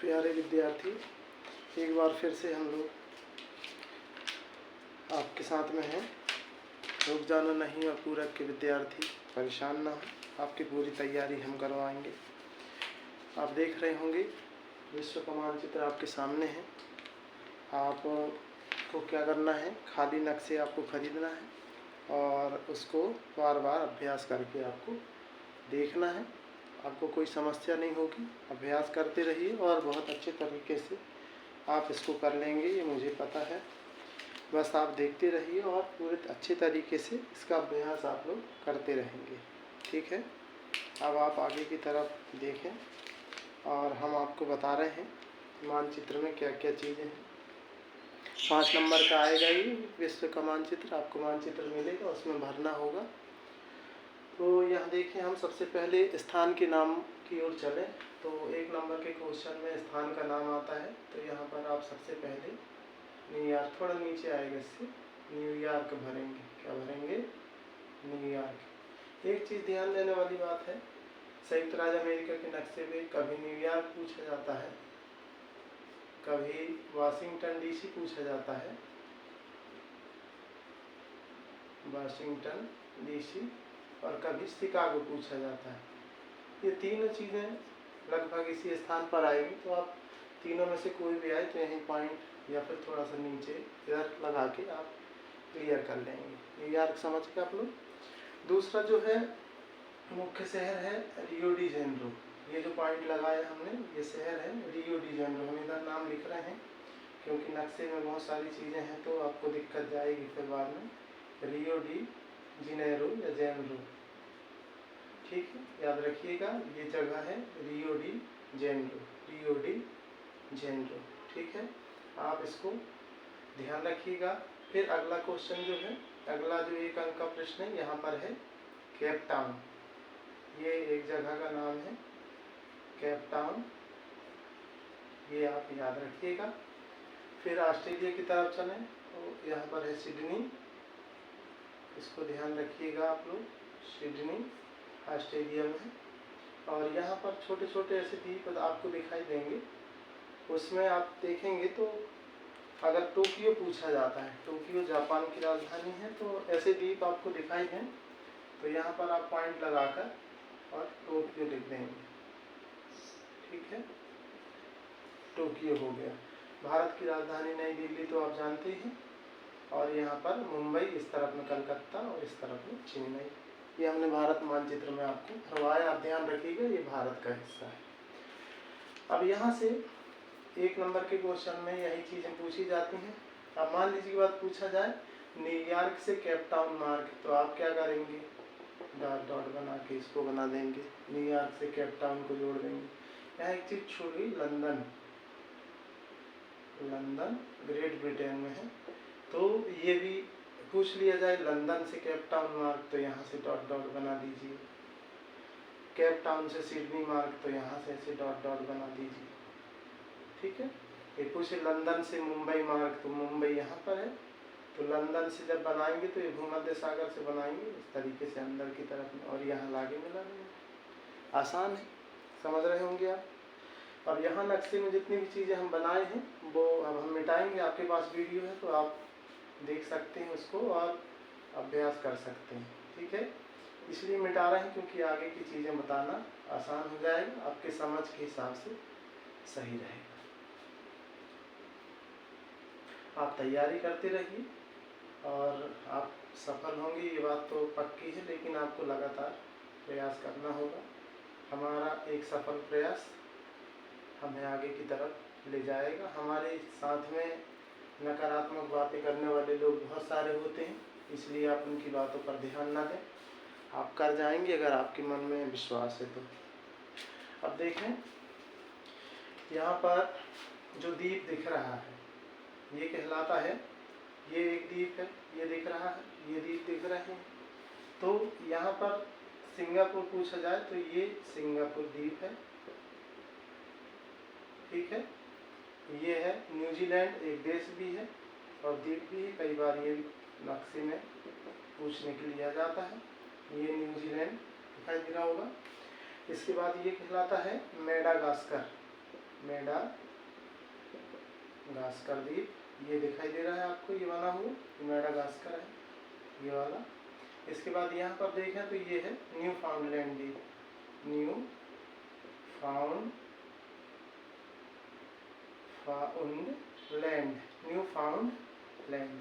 प्यारे विद्यार्थी, एक बार फिर से हम लोग आपके साथ में हैं। रुक जाना नहीं और पूरक के विद्यार्थी परेशान ना हो, आपकी पूरी तैयारी हम करवाएंगे। आप देख रहे होंगे विश्व का मानचित्र आपके सामने है। आपको क्या करना है, खाली नक्शे आपको खरीदना है और उसको बार बार अभ्यास करके आपको देखना है। आपको कोई समस्या नहीं होगी, अभ्यास करते रहिए और बहुत अच्छे तरीके से आप इसको कर लेंगे, ये मुझे पता है। बस आप देखते रहिए और पूरे अच्छे तरीके से इसका अभ्यास आप लोग करते रहेंगे, ठीक है। अब आप आगे की तरफ देखें और हम आपको बता रहे हैं मानचित्र में क्या क्या चीज़ें हैं। 5 नंबर का आएगा ये विश्व का मानचित्र, आपको मानचित्र मिलेगा, उसमें भरना होगा। तो यहाँ देखिए, हम सबसे पहले स्थान के नाम की ओर चलें तो 1 नंबर के क्वेश्चन में स्थान का नाम आता है। तो यहाँ पर आप सबसे पहले न्यूयॉर्क, थोड़ा नीचे आएगा इससे, न्यूयॉर्क भरेंगे। क्या भरेंगे? न्यूयॉर्क। एक चीज़ ध्यान देने वाली बात है, संयुक्त राज्य अमेरिका के नक्शे में कभी न्यूयॉर्क पूछा जाता है, कभी वाशिंगटन डीसी पूछा जाता है, वाशिंगटन डीसी, और कभी शिकागो पूछा जाता है। ये तीनों चीज़ें लगभग इसी स्थान पर आएगी। तो आप तीनों में से कोई भी आए तो यहीं पॉइंट या फिर थोड़ा सा नीचे इधर लगा के आप क्लियर कर लेंगे। न्यूयॉर्क समझ के आप लोग। दूसरा जो है मुख्य शहर है रियो डी जेनेरो। ये जो पॉइंट लगाया हमने, ये शहर है रियो डी जेनेरो। हम इधर नाम लिख रहे हैं क्योंकि नक्शे में बहुत सारी चीज़ें हैं तो आपको दिक्कत जाएगी फिर बाद में। रियो डी जेनेरो या जेनेरो, ठीक है, याद रखिएगा। ये जगह है Rio de Janeiro, Rio de Janeiro, ठीक है। आप इसको ध्यान रखिएगा। फिर अगला क्वेश्चन जो है, अगला जो 1 अंक का प्रश्न है, यहाँ पर है केप टाउन। ये एक जगह का नाम है केप टाउन, ये आप याद रखिएगा। फिर ऑस्ट्रेलिया की तरफ चलें तो यहाँ पर है सिडनी, इसको ध्यान रखिएगा आप लोग। सिडनी ऑस्ट्रेलिया में। और यहाँ पर छोटे छोटे ऐसे द्वीप आपको दिखाई देंगे, उसमें आप देखेंगे तो अगर टोक्यो पूछा जाता है, टोक्यो जापान की राजधानी है, तो ऐसे द्वीप आपको दिखाई दें तो यहाँ पर आप पॉइंट लगाकर और टोक्यो लिख देंगे, ठीक है। टोक्यो हो गया। भारत की राजधानी नई दिल्ली तो आप जानते हैं, और यहाँ पर मुंबई, इस तरफ में कलकत्ता और इस तरफ में चेन्नई। ये हमने भारत मानचित्र में आपको भरवाया, आप ध्यान रखिएगा, ये भारत का हिस्सा है। अब यहाँ से 1 नंबर के क्वेश्चन में यही चीज़ें पूछी जाती हैं। अब मान लीजिए की बात पूछा जाए न्यूयॉर्क से केप टाउन मार्ग, तो आप क्या करेंगे, डॉट डॉट बना के इसको बना देंगे, न्यूयॉर्क से केप टाउन को जोड़ देंगे। यहाँ एक चीज़ छूट गई, लंदन, लंदन ग्रेट ब्रिटेन में है, तो ये भी पूछ लिया जाए लंदन से केप टाउन मार्ग, तो यहाँ से डॉट डॉट बना दीजिए। केप टाउन से सिडनी मार्ग, तो यहाँ से ऐसे डॉट डॉट बना दीजिए, ठीक है। ये पूछे लंदन से मुंबई मार्ग, तो मुंबई यहाँ पर है, तो लंदन से जब बनाएंगे तो ये भूमध्य सागर से बनाएंगे इस तरीके से अंदर की तरफ में, और यहाँ लागे मिला देंगे। आसान है, समझ रहे होंगे आप। अब यहाँ नक्शे में जितनी भी चीज़ें हम बनाए हैं वो अब हम मिटाएंगे। आपके पास वीडियो है तो आप देख सकते हैं उसको और अभ्यास कर सकते हैं, ठीक है। इसलिए मिटा रहे हैं क्योंकि आगे की चीज़ें बताना आसान हो जाएगा, आपके समझ के हिसाब से सही रहेगा। आप तैयारी करते रहिए और आप सफल होंगे, ये बात तो पक्की है, लेकिन आपको लगातार प्रयास करना होगा। हमारा एक सफल प्रयास हमें आगे की तरफ ले जाएगा। हमारे साथ में नकारात्मक बातें करने वाले लोग बहुत सारे होते हैं, इसलिए आप उनकी बातों पर ध्यान ना दें, आप कर जाएंगे अगर आपके मन में विश्वास है तो। अब देखें, यहाँ पर जो द्वीप दिख रहा है ये कहलाता है, ये एक द्वीप है, ये दिख रहा है, ये द्वीप दिख रहे हैं। तो यहाँ पर सिंगापुर पूछा जाए तो ये सिंगापुर द्वीप है, ठीक है। ये है न्यूजीलैंड, एक देश भी है और द्वीप भी है, कई बार ये नक्शे में पूछने के लिए आ जाता है। ये न्यूजीलैंड दिखाई दे रहा होगा। इसके बाद ये कहलाता है मेडागास्कर, मेडागास्कर द्वीप, ये दिखाई दे रहा है आपको, ये बना हुआ मेडागास्कर है ये वाला। इसके बाद यहाँ पर देखें तो ये है न्यू फाउंडलैंड द्वीप, न्यू फाउंडलैंड,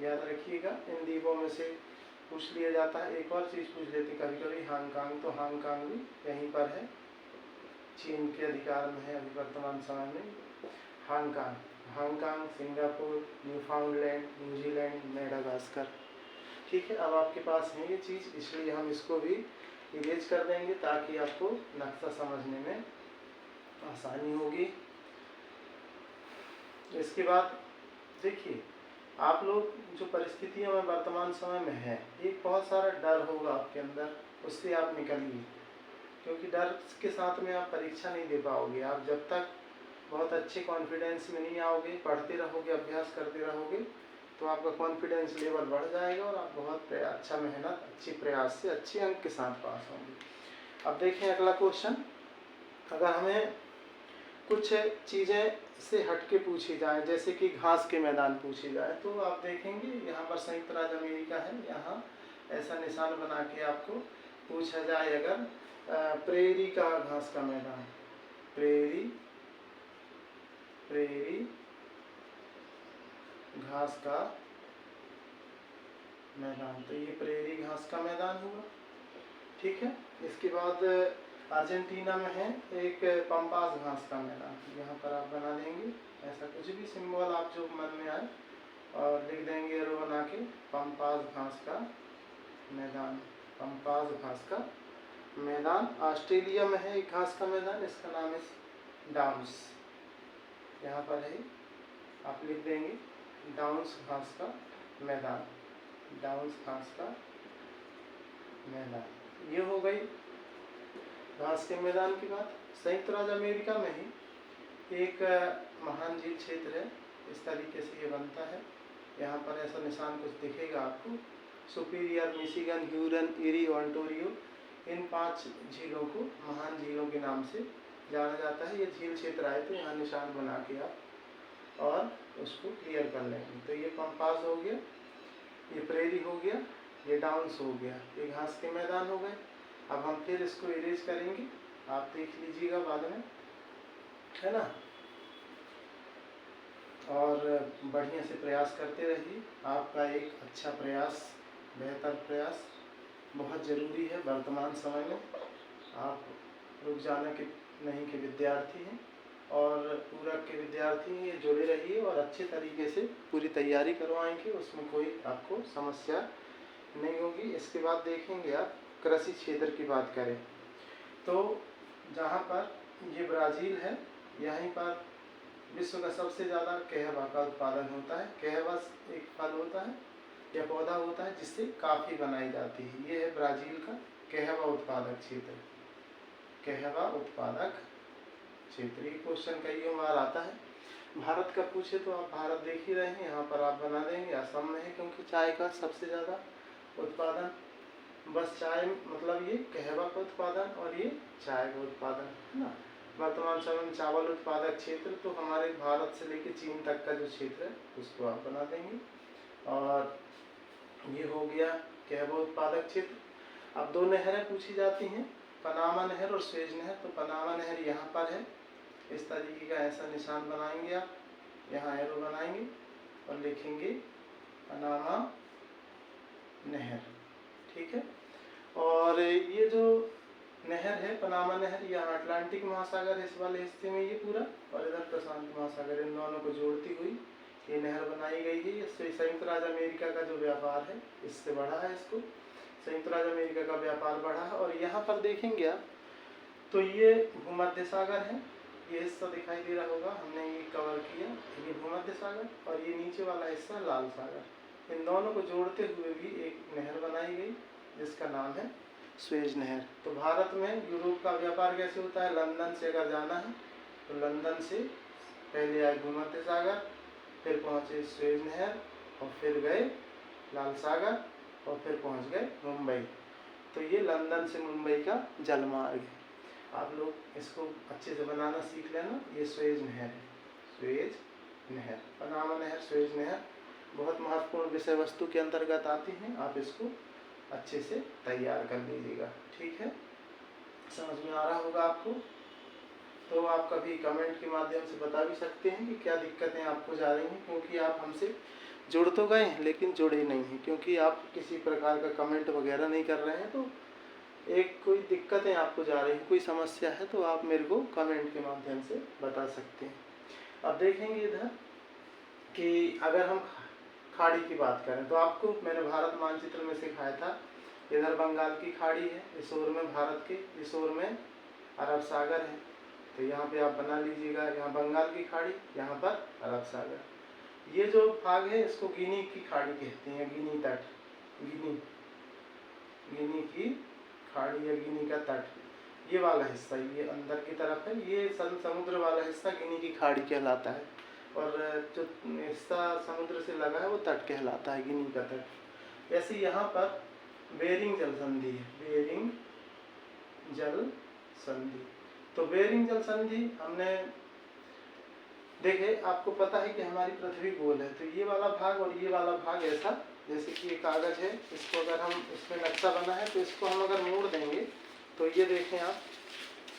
याद रखिएगा। इन द्वीपों में से पूछ लिया जाता है। एक और चीज़ पूछ लेते कभी कभी, हांगकांग, तो हांगकांग भी यहीं पर है, चीन के अधिकार में है अभी वर्तमान समय में। Hong Kong, Singapore, Newfoundland, New Zealand, Madagascar. ठीक है, अब आपके पास है ये चीज़, इसलिए हम इसको भी इरेज कर देंगे ताकि आपको नक्शा समझने में आसानी होगी। इसके बाद देखिए, आप लोग जो परिस्थितियों में वर्तमान समय में है, एक बहुत सारा डर होगा आपके अंदर, उससे आप निकलिए, क्योंकि डर के साथ में आप परीक्षा नहीं दे पाओगे। आप जब तक बहुत अच्छे कॉन्फिडेंस में नहीं आओगे, पढ़ते रहोगे, अभ्यास करते रहोगे, तो आपका कॉन्फिडेंस लेवल बढ़ जाएगा और आप बहुत अच्छा मेहनत, अच्छी प्रयास से अच्छे अंक के साथ पास होंगे। अब देखें अगला क्वेश्चन। अगर हमें कुछ चीज़ें से हट के पूछी जाए, जैसे कि घास के मैदान पूछे जाए, तो आप देखेंगे यहाँ पर संयुक्त राज्य अमेरिका है, यहाँ ऐसा निशान बना के आपको पूछा जाए अगर प्रेरी का घास का मैदान, प्रेरी घास का मैदान, तो ये प्रेरी घास का मैदान हुआ। ठीक है, इसके बाद अर्जेंटीना में है एक पंपास घास का मैदान, यहाँ पर आप बना देंगे ऐसा कुछ भी सिंबल आप जो मन में आए और लिख देंगे एरो बना के, पंपास घास का मैदान, पंपास घास का मैदान। ऑस्ट्रेलिया में है एक घास का मैदान, इसका नाम है डाउन्स, यहाँ पर है, आप लिख देंगे डाउन्स घास का मैदान, डाउन्स घास का मैदान। ये हो गई घास के मैदान की बात। संयुक्त राज्य अमेरिका में ही एक महान झील क्षेत्र है, इस तरीके से ये बनता है। यहाँ पर ऐसा निशान कुछ दिखेगा आपको, superior, Michigan, Hurun, eri, Ontario, इन 5 झीलों को महान झीलों के नाम से जाना जाता है। ये झील क्षेत्र आए तो यहाँ निशान बना के आप और उसको क्लियर कर लेंगे। तो ये पंपास हो गया, ये प्रेरी हो गया, ये डाउन्स हो गया, ये घास के मैदान हो गए। अब हम फिर इसको इरेज करेंगे, आप देख लीजिएगा बाद में, है ना। और बढ़िया से प्रयास करते रहिए। आपका एक अच्छा प्रयास, बेहतर प्रयास बहुत ज़रूरी है वर्तमान समय में। आप रुक जाने के नहीं के विद्यार्थी हैं और पूरक के विद्यार्थी हैं, ये जुड़े रहिए और अच्छे तरीके से पूरी तैयारी करवाएंगे, उसमें कोई आपको समस्या नहीं होगी। इसके बाद देखेंगे आप कृषि क्षेत्र की बात करें तो जहाँ पर ये ब्राज़ील है, यहीं पर विश्व का सबसे ज़्यादा कहवा का उत्पादन होता है। कहवा एक फल होता है या पौधा होता है जिससे काफ़ी बनाई जाती है। ये है ब्राज़ील का कहवा उत्पादक क्षेत्र, कहवा उत्पादक क्षेत्र। ये क्वेश्चन कई बार आता है। भारत का पूछे तो आप भारत देख ही रहे हैं, यहाँ पर आप बना देंगे असम में है, क्योंकि चाय का सबसे ज़्यादा उत्पादन, बस चाय मतलब ये कहवा का उत्पादन और ये चाय का उत्पादन, है ना। वर्तमान समय में चावल उत्पादक क्षेत्र तो हमारे भारत से लेकर चीन तक का जो क्षेत्र है उसको आप बना देंगे। और ये हो गया कहवा उत्पादक क्षेत्र। अब 2 नहरें पूछी जाती हैं, पनामा नहर और स्वेज नहर। तो पनामा नहर यहाँ पर है, इस तरीके का ऐसा निशान बनाएंगे आप, यहाँ एरो बनाएंगे और लिखेंगे पनामा नहर। ठीक है, और ये जो नहर है पनामा नहर, यहाँ अटलांटिक महासागर है इस वाले हिस्से में ये पूरा, और इधर प्रशांत महासागर, इन दोनों को जोड़ती हुई ये नहर बनाई गई है। इससे संयुक्त राज्य अमेरिका का जो व्यापार है इससे बढ़ा है, इसको संयुक्त राज्य अमेरिका का व्यापार बढ़ा है। और यहाँ पर देखेंगे आप तो ये भूमध्य सागर है, ये हिस्सा दिखाई दे रहा होगा, हमने ये कवर किया, ये भूमध्य सागर, और ये नीचे वाला हिस्सा लाल सागर। इन दोनों को जोड़ते हुए भी एक नहर बनाई गई जिसका नाम है स्वेज नहर। तो भारत में यूरोप का व्यापार कैसे होता है, लंदन से अगर जाना है तो लंदन से पहले आए भूमध्य सागर, फिर पहुँचे स्वेज नहर और फिर गए लाल सागर और फिर पहुँच गए मुंबई। तो ये लंदन से मुंबई का जलमार्ग है। आप लोग इसको अच्छे से बनाना सीख लेना। ये सुएज नहर है, सुएज नहर, पनामा नहर, सुएज नहर बहुत महत्वपूर्ण विषय वस्तु के अंतर्गत आती हैं। आप इसको अच्छे से तैयार कर लीजिएगा, ठीक है। समझ में आ रहा होगा आपको। तो आप कभी कमेंट के माध्यम से बता भी सकते हैं कि क्या दिक्कतें आपको जा रही हैं, क्योंकि आप हमसे जुड़ तो गए हैं लेकिन जुड़े नहीं हैं, क्योंकि आप किसी प्रकार का कमेंट वगैरह नहीं कर रहे हैं। तो एक कोई दिक्कतें आपको जा रही हैं, कोई समस्या है तो आप मेरे को कमेंट के माध्यम से बता सकते हैं। अब देखेंगे इधर कि अगर हम खाड़ी की बात करें तो आपको मैंने भारत मानचित्र में सिखाया था, इधर बंगाल की खाड़ी है, इस ओर में भारत के, इस ओर में अरब सागर है। तो यहाँ पे आप बना लीजिएगा, यहाँ बंगाल की खाड़ी, यहाँ पर अरब सागर। ये जो भाग है इसको गिनी की खाड़ी कहते हैं, गिनी तट, गिनी की खाड़ी या गिनी का तट। ये वाला हिस्सा ये अंदर की तरफ है, ये समुद्र वाला हिस्सा गिनी की खाड़ी कहलाता है, और जो हिस्सा समुद्र से लगा है वो तट कहलाता है, गिनी का तट। ऐसे यहाँ पर बेरिंग जल संधि है, बेरिंग जल संधि। तो बेरिंग जल संधि हमने देखे, आपको पता है कि हमारी पृथ्वी गोल है, तो ये वाला भाग और ये वाला भाग ऐसा, जैसे कि ये कागज है, इसको अगर हम, इसमें नक्शा बना है तो इसको हम अगर मोड़ देंगे तो ये देखें आप,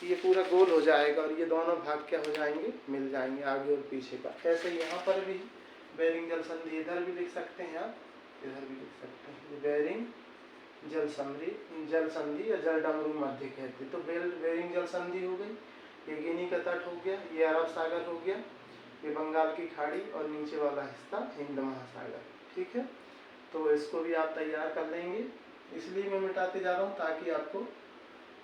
ये पूरा गोल हो जाएगा और ये दोनों भाग क्या हो जाएंगे, मिल जाएंगे आगे और पीछे का। ऐसे यहाँ पर भी बेरिंग जल संधि, इधर भी लिख सकते हैं आप, इधर भी लिख सकते हैं, बेरिंग जल संधि या जल डमरू मध्य कहते। तो बेरिंग जल संधि हो गई, ये गिनी का तट हो गया, ये अरब सागर हो गया, ये बंगाल की खाड़ी और नीचे वाला हिस्सा हिंद महासागर, ठीक है। तो इसको भी आप तैयार कर लेंगे, इसलिए मैं मिटाते जा रहा हूँ ताकि आपको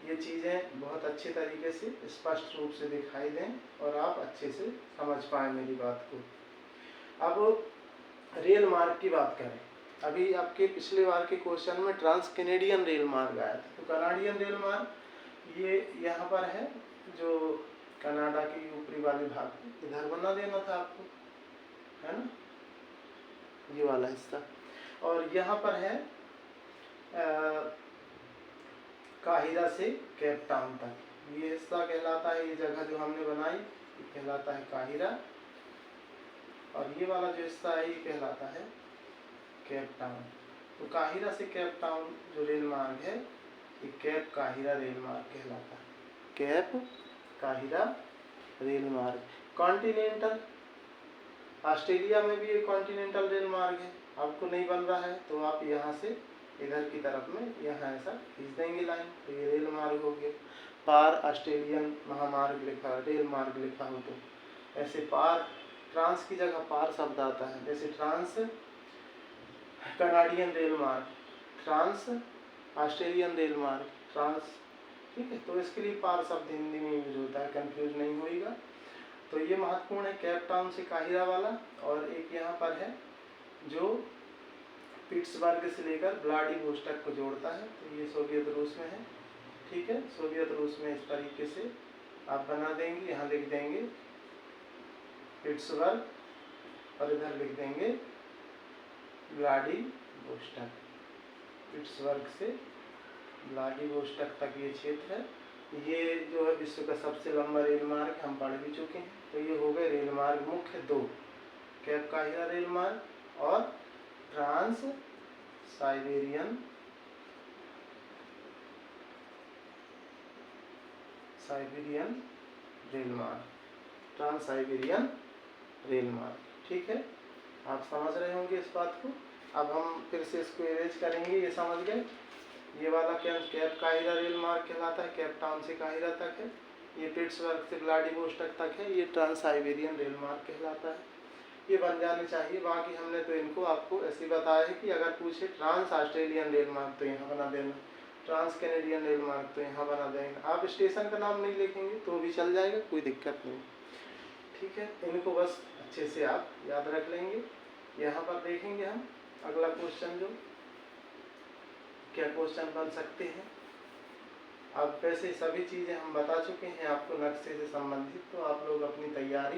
ये चीज़ें बहुत अच्छे तरीके से स्पष्ट रूप से दिखाई दें और आप अच्छे से समझ पाएँ मेरी बात को। अब रेल मार्ग की बात करें, अभी आपके पिछले बार के क्वेश्चन में ट्रांस कैनेडियन रेल मार्ग आया था। तो कनाडियन रेल मार्ग ये यहाँ पर है, जो कनाडा की ऊपरी वाले भाग इधर बना देना था आपको, है ना, ये वाला हिस्सा। और यहाँ पर है काहिरा से केप टाउन तक, ये हिस्सा कहलाता है, ये जगह जो हमने बनाई ये कहलाता है काहिरा, और ये वाला जो हिस्सा है ये कहलाता है केप टाउन। तो काहिरा से केप टाउन जो रेल मार्ग है ये केप काहिरा रेल मार्ग कहलाता है, केप काहिरा रेल मार्ग। कॉन्टिनेंटल, ऑस्ट्रेलिया में भी एक कॉन्टिनेंटल रेल मार्ग है, आपको नहीं बन रहा है तो आप यहाँ से इधर की तरफ में यहाँ ऐसा खींच देंगे लाइन, तो ये रेल मार्ग हो गया। पार ऑस्ट्रेलियन महामार्ग लिखा, रेल मार्ग लिखा हो तो ऐसे पार, ट्रांस की जगह पार शब्द आता है, जैसे ट्रांस कनाडियन रेल मार्ग, ट्रांस ऑस्ट्रेलियन रेल मार्ग, ट्रांस, ठीक है। तो इसके लिए पार शब्द हिंदी में यूज होता है, कंफ्यूज नहीं होएगा। तो ये महत्वपूर्ण है, केप टाउन से काहिरा वाला। और एक यहाँ पर है जो पिट्सबर्ग से लेकर व्लादिवोस्टॉक को जोड़ता है, तो ये सोवियत रूस में है, ठीक है। सोवियत रूस में इस तरीके से आप बना देंगे, यहाँ लिख देंगे पिट्सबर्ग और इधर लिख देंगे व्लादिवोस्टॉक। पिट्सबर्ग से व्लादिवोस्टॉक तक ये क्षेत्र है। ये जो है विश्व का सबसे लंबा रेल मार्ग, हम पढ़ भी चुके हैं। तो ये हो गए रेल मार्ग मुख्य दो, केप काहिरा रेल मार्ग और ट्रांस साइबेरियन रेल मार्ग, ट्रांस साइबेरियन रेल मार्ग, ठीक है। आप समझ रहे होंगे इस बात को। अब हम फिर से इसको इरेज करेंगे, ये समझ गए। ये वाला क्या केप काहिरा रेल मार्ग कहलाता है, केप टाउन से काहिरा तक है। ये पिट्सबर्ग से व्लादिवोस्टॉक तक है, ये ट्रांस साइबेरियन रेल मार्ग कहलाता है। ये बन जाने चाहिए। बाकी हमने तो इनको आपको ऐसे बताया है कि अगर पूछे ट्रांस ऑस्ट्रेलियन रेल मार्ग तो यहाँ बना देना, ट्रांस कैनेडियन रेल मार्ग तो यहाँ बना देंगे। आप स्टेशन का नाम नहीं लिखेंगे तो भी चल जाएगा, कोई दिक्कत नहीं, ठीक है। इनको बस अच्छे से आप याद रख लेंगे। यहाँ पर देखेंगे हम अगला क्वेश्चन, जो क्या क्वेश्चन बन सकते हैं। अब वैसे सभी चीज़ें हम बता चुके हैं आपको नक्शे से संबंधित, तो आप लोग अपनी तैयारी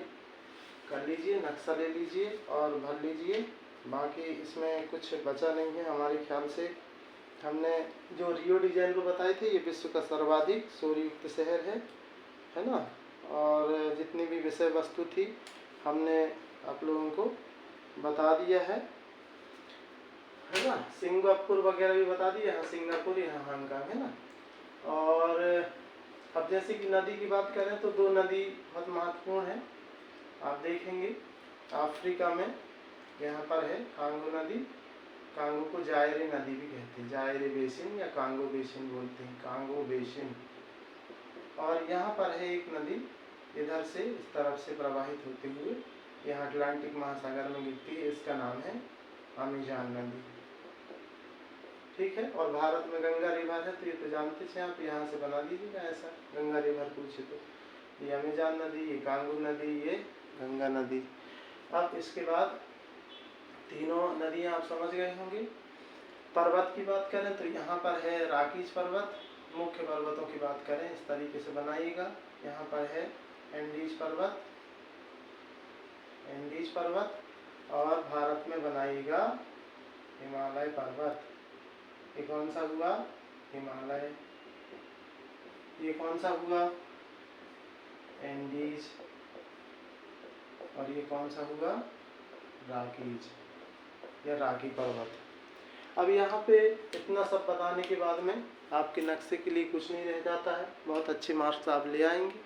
कर लीजिए, नक्शा ले लीजिए और भर लीजिए। बाकी इसमें कुछ बचा नहीं है हमारे ख्याल से। हमने जो रियो डी जेनेरो बताए थे, ये विश्व का सर्वाधिक शोरयुक्त शहर है ना। और जितनी भी विषय वस्तु थी हमने आप लोगों को बता दिया है ना। सिंगापुर वगैरह भी बता दिया, यहाँ सिंगापुर, यहाँ हांगकांग, है ना। और अब जैसे कि नदी की बात करें तो दो नदी बहुत महत्वपूर्ण है, आप देखेंगे। अफ्रीका में यहाँ पर है कांगो नदी, कांगो को जायरे नदी भी कहते हैं, जायरे बेसिन या कांगो बेसिन बोलते हैं, कांगो बेसिन। और यहाँ पर है एक नदी, इधर से इस तरफ से प्रवाहित होते हुए यहाँ अटलांटिक महासागर में गिरती है, इसका नाम है अमेज़न नदी, ठीक है। और भारत में गंगा रिवर है, तो ये तो जानते थे आप, यहाँ से बना दीजिएगा ऐसा, गंगा रिवर पूछे तो। ये अमेज़न नदी, ये कांगो नदी, ये गंगा नदी। अब इसके बाद तीनों नदियाँ आप समझ गए होंगे। पर्वत की बात करें तो यहाँ पर है राकीज पर्वत। मुख्य पर्वतों की बात करें इस तरीके से बनाइएगा, यहाँ पर है एंडीज पर्वत, एंडीज पर्वत। और भारत में बनाइएगा हिमालय पर्वत। ये कौन सा हुआ? हिमालय। ये कौन सा हुआ? एंडीज। और ये कौन सा हुआ? राकीज या राकी पर्वत। अब यहाँ पे इतना सब बताने के बाद में आपके नक्शे के लिए कुछ नहीं रह जाता है, बहुत अच्छे मार्क्स आप ले आएंगे।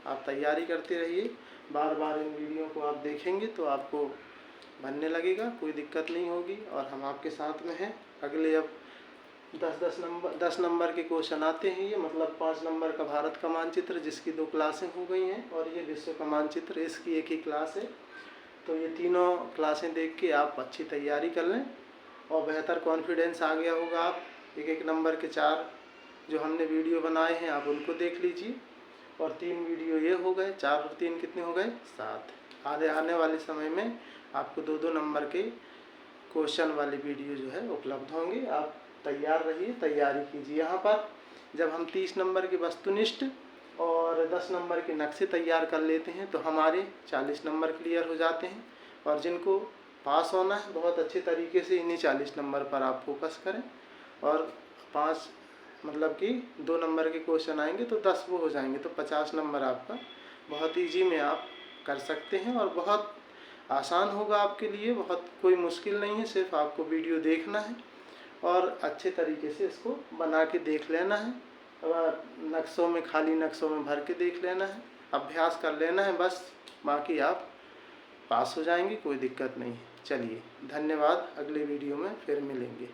आप तैयारी करते रहिए, बार बार इन वीडियो को आप देखेंगे तो आपको बनने लगेगा, कोई दिक्कत नहीं होगी। और हम आपके साथ में हैं। अगले अब 10 नंबर के क्वेश्चन आते हैं, ये मतलब 5 नंबर का भारत का मानचित्र, जिसकी 2 क्लासें हो गई हैं, और ये विश्व का मानचित्र, इसकी एक ही क्लास है। तो ये तीनों क्लासें देख के आप अच्छी तैयारी कर लें और बेहतर कॉन्फिडेंस आ गया होगा। आप एक नंबर के 4 जो हमने वीडियो बनाए हैं आप उनको देख लीजिए, और 3 वीडियो ये हो गए, 4 और 3 कितने हो गए? 7। आने वाले समय में आपको 2-2 नंबर के क्वेश्चन वाले वीडियो जो है उपलब्ध होंगे। आप तैयार रहिए, तैयारी कीजिए। यहाँ पर जब हम 30 नंबर के वस्तुनिष्ठ और 10 नंबर के नक्शे तैयार कर लेते हैं तो हमारे 40 नंबर क्लियर हो जाते हैं। और जिनको पास होना है बहुत अच्छे तरीके से इन्हीं 40 नंबर पर आप फोकस करें, और 5 मतलब कि 2 नंबर के क्वेश्चन आएंगे तो 10 वो हो जाएंगे, तो 50 नंबर आपका बहुत ईजी में आप कर सकते हैं। और बहुत आसान होगा आपके लिए, बहुत कोई मुश्किल नहीं है, सिर्फ आपको वीडियो देखना है और अच्छे तरीके से इसको बना के देख लेना है, और नक्शों में, खाली नक्शों में भर के देख लेना है, अभ्यास कर लेना है बस, बाकी आप पास हो जाएंगे, कोई दिक्कत नहीं है। चलिए धन्यवाद, अगले वीडियो में फिर मिलेंगे।